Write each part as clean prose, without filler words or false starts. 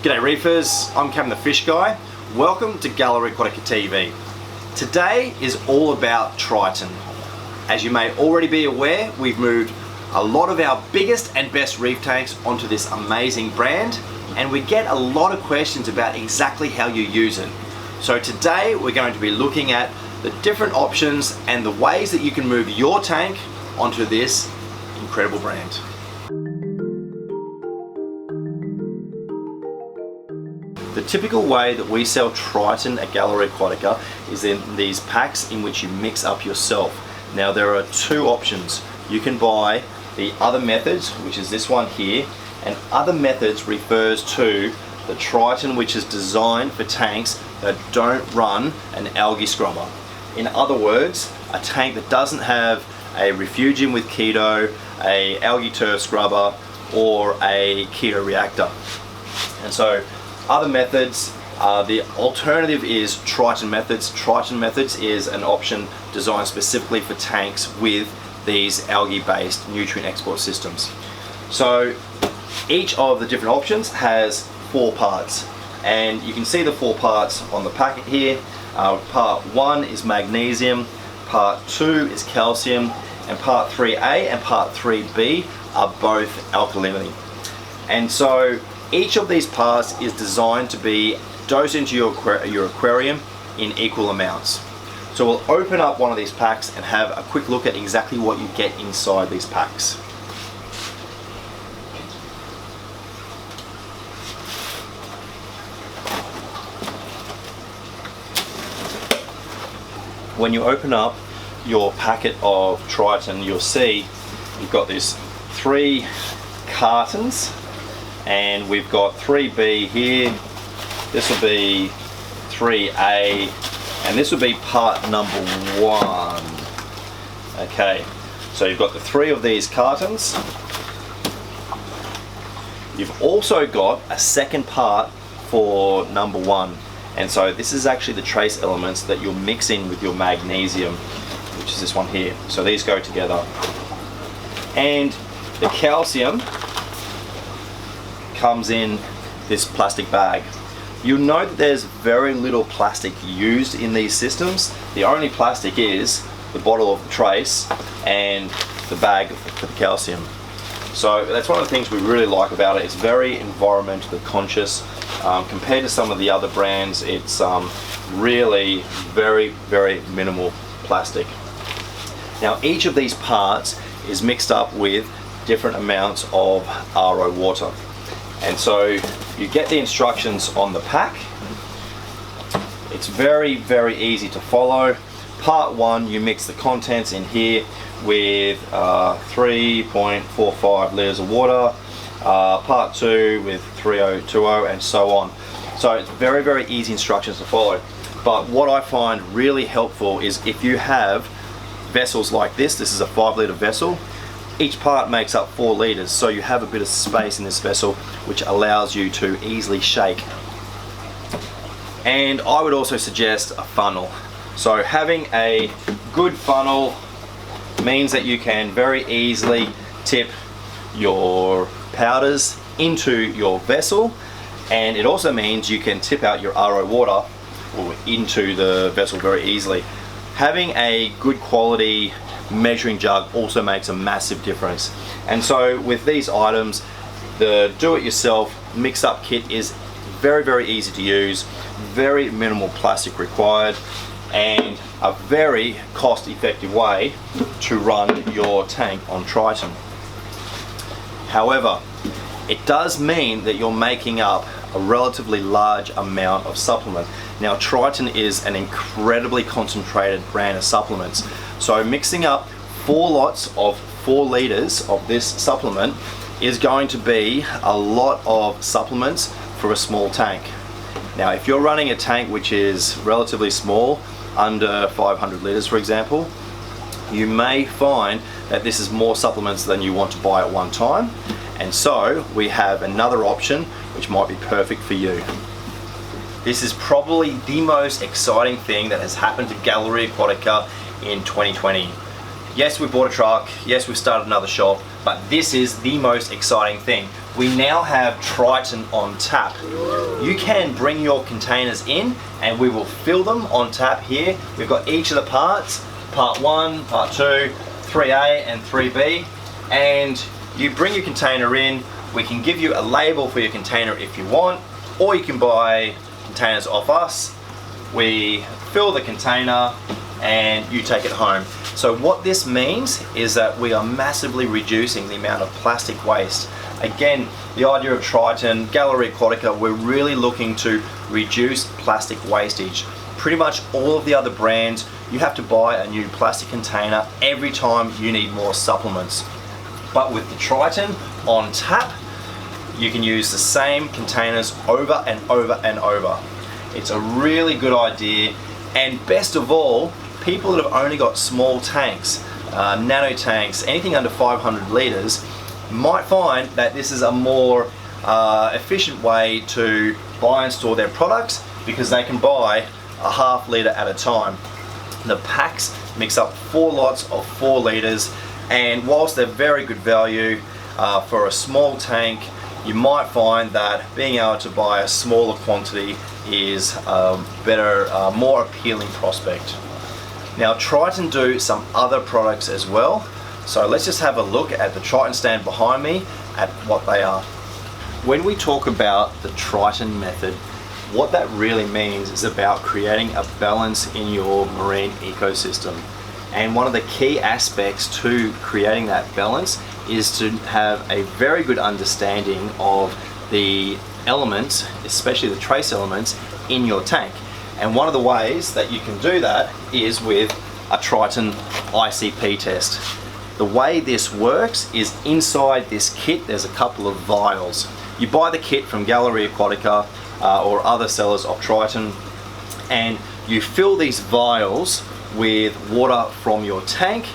G'day reefers, I'm Cam the Fish Guy. Welcome to Gallery Aquatica TV. Today is all about Triton. As you may already be aware, we've moved a lot of our biggest and best reef tanks onto this amazing brand, and we get a lot of questions about exactly how you use it. So today we're going to be looking at the different options and the ways that you can move your tank onto this incredible brand. The typical way that we sell Triton at Gallery Aquatica is in these packs in which you mix up yourself. Now there are two options. You can buy the other methods, which is this one here, and other methods refers to the Triton which is designed for tanks that don't run an algae scrubber. In other words, a tank that doesn't have a refugium with keto, a algae turf scrubber, or a keto reactor. And so other methods, the alternative is Triton Methods. Triton Methods is an option designed specifically for tanks with these algae-based nutrient export systems. So each of the different options has 4 parts, and you can see the 4 parts on the packet here. Part 1 is magnesium, part 2 is calcium, and part 3A and part 3B are both alkalinity. And so each of these parts is designed to be dosed into your aquarium in equal amounts. So we'll open up one of these packs and have a quick look at exactly what you get inside these packs. When you open up your packet of Triton, you'll see you've got these 3 cartons, and we've got 3B here, this will be 3A, and this will be part number 1. Okay, so you've got the 3 of these cartons. You've also got a second part for number 1, and so this is actually the trace elements that you'll mix in with your magnesium, which is this one here. So these go together. And the calcium comes in this plastic bag. You'll note that there's very little plastic used in these systems. The only plastic is the bottle of the trace and the bag for the calcium. So that's one of the things we really like about it. It's very environmentally conscious. Compared to some of the other brands, it's really very minimal plastic. Now each of these parts is mixed up with different amounts of RO water. And so you get the instructions on the pack. It's very easy to follow. Part 1, you mix the contents in here with 3.45 litres of water. Part 2 with 3020, and so on. So it's very easy instructions to follow. But what I find really helpful is if you have vessels like this is a 5 litre vessel. Each part makes up 4 litres, so you have a bit of space in this vessel which allows you to easily shake. And I would also suggest a funnel. So having a good funnel means that you can very easily tip your powders into your vessel, and it also means you can tip out your RO water into the vessel very easily. Having a good quality measuring jug also makes a massive difference. And so with these items, the do-it-yourself mix-up kit is very easy to use, very minimal plastic required, and a very cost-effective way to run your tank on Triton. However, it does mean that you're making up a relatively large amount of supplement. Now Triton is an incredibly concentrated brand of supplements, so mixing up 4 lots of 4 litres of this supplement is going to be a lot of supplements for a small tank. Now if you're running a tank which is relatively small, under 500 litres for example, you may find that this is more supplements than you want to buy at one time, and so we have another option which might be perfect for you. This is probably the most exciting thing that has happened to Gallery Aquatica in 2020. Yes, we bought a truck, yes, we've started another shop, but this is the most exciting thing. we now have Triton on tap. You can bring your containers in and we will fill them on tap here. We've got each of the parts, part 1, part 2, 3A and 3B, and you bring your container in. We can give you a label for your container if you want, or you can buy containers off us. We fill the container and you take it home. So what this means is that we are massively reducing the amount of plastic waste. Again, the idea of Triton, Galleria Aquatica, we're really looking to reduce plastic wastage. Pretty much all of the other brands, you have to buy a new plastic container every time you need more supplements. But with the Triton on tap, you can use the same containers over and over and over. It's a really good idea, and best of all, people that have only got small tanks, nano tanks, anything under 500 litres, might find that this is a more efficient way to buy and store their products, because they can buy a ½ litre at a time. The packs mix up 4 lots of 4 litres, and whilst they're very good value for a small tank, you might find that being able to buy a smaller quantity is a better, more appealing prospect. Now, Triton do some other products as well, so let's just have a look at the Triton stand behind me at what they are. When we talk about the Triton method, what that really means is about creating a balance in your marine ecosystem. And one of the key aspects to creating that balance is to have a very good understanding of the elements, especially the trace elements, in your tank. And one of the ways that you can do that is with a Triton ICP test. The way this works is inside this kit there's a couple of vials. You buy the kit from Galleria Aquatica or other sellers of Triton, and you fill these vials with water from your tank.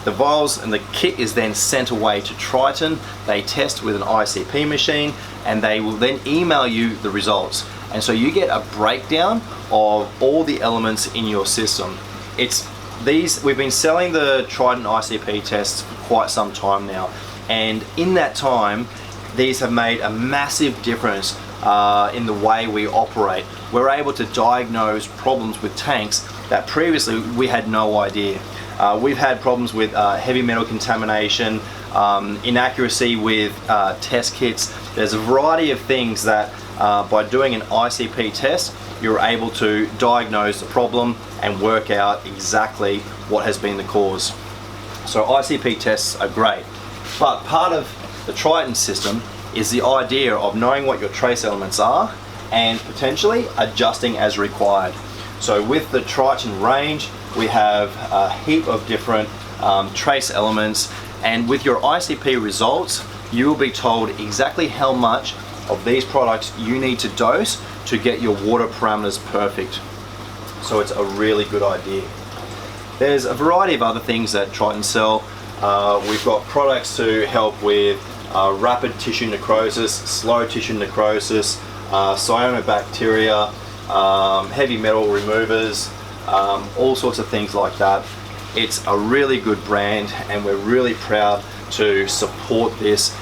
The vials and the kit is then sent away to Triton. They test with an ICP machine and they will then email you the results. And so you get a breakdown of all the elements in your system. We've been selling the Triton ICP tests for quite some time now, and in that time these have made a massive difference in the way we operate. We're able to diagnose problems with tanks that previously we had no idea. We've had problems with heavy metal contamination, inaccuracy with test kits. There's a variety of things that by doing an ICP test, you're able to diagnose the problem and work out exactly what has been the cause. So ICP tests are great, but part of the Triton system is the idea of knowing what your trace elements are and potentially adjusting as required. So with the Triton range, we have a heap of different trace elements, and with your ICP results, you will be told exactly how much of these products you need to dose to get your water parameters perfect. So it's a really good idea. There's a variety of other things that Triton sell. We've got products to help with rapid tissue necrosis, slow tissue necrosis, cyanobacteria, heavy metal removers, all sorts of things like that. It's a really good brand and we're really proud to support this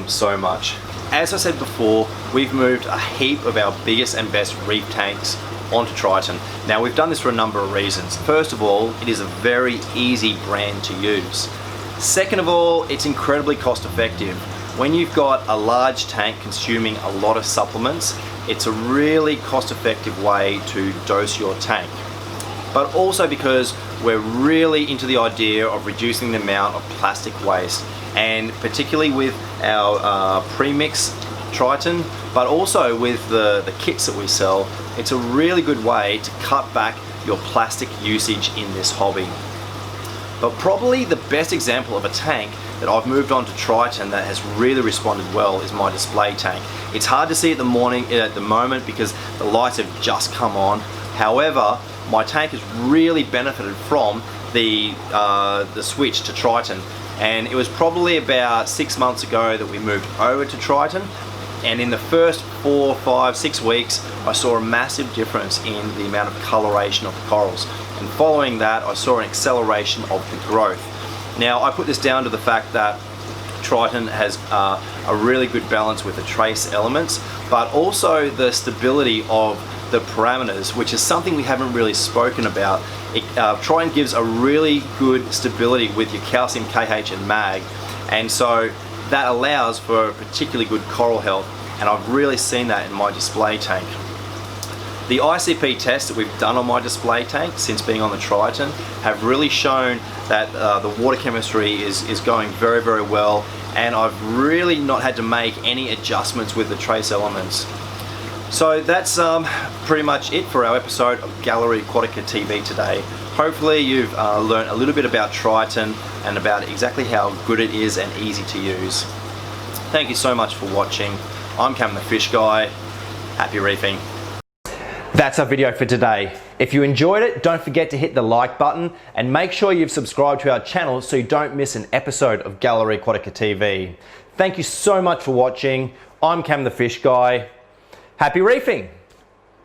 so much. As I said before, we've moved a heap of our biggest and best reef tanks onto Triton. Now, we've done this for a number of reasons. First of all, it is a very easy brand to use. Second of all, it's incredibly cost effective. When you've got a large tank consuming a lot of supplements, it's a really cost effective way to dose your tank. But also because we're really into the idea of reducing the amount of plastic waste, and particularly with our premix Triton, but also with the kits that we sell, it's a really good way to cut back your plastic usage in this hobby. But probably the best example of a tank that I've moved on to Triton that has really responded well is my display tank. It's hard to see at the moment because the lights have just come on. However, my tank has really benefited from the switch to Triton, and it was probably about 6 months ago that we moved over to Triton, and in the first 4, 5, 6 weeks I saw a massive difference in the amount of coloration of the corals, and following that I saw an acceleration of the growth. Now, I put this down to the fact that Triton has a really good balance with the trace elements, but also the stability of the parameters, which is something we haven't really spoken about. Triton gives a really good stability with your calcium, KH and mag, and so that allows for a particularly good coral health, and I've really seen that in my display tank. The ICP tests that we've done on my display tank since being on the Triton have really shown that the water chemistry is going very, very well, and I've really not had to make any adjustments with the trace elements. So that's pretty much it for our episode of Gallery Aquatica TV today. Hopefully you've learned a little bit about Triton and about exactly how good it is and easy to use. Thank you so much for watching. I'm Cam the Fish Guy. Happy reefing. That's our video for today. If you enjoyed it, don't forget to hit the like button and make sure you've subscribed to our channel so you don't miss an episode of Gallery Aquatica TV. Thank you so much for watching. I'm Cam the Fish Guy. Happy reefing!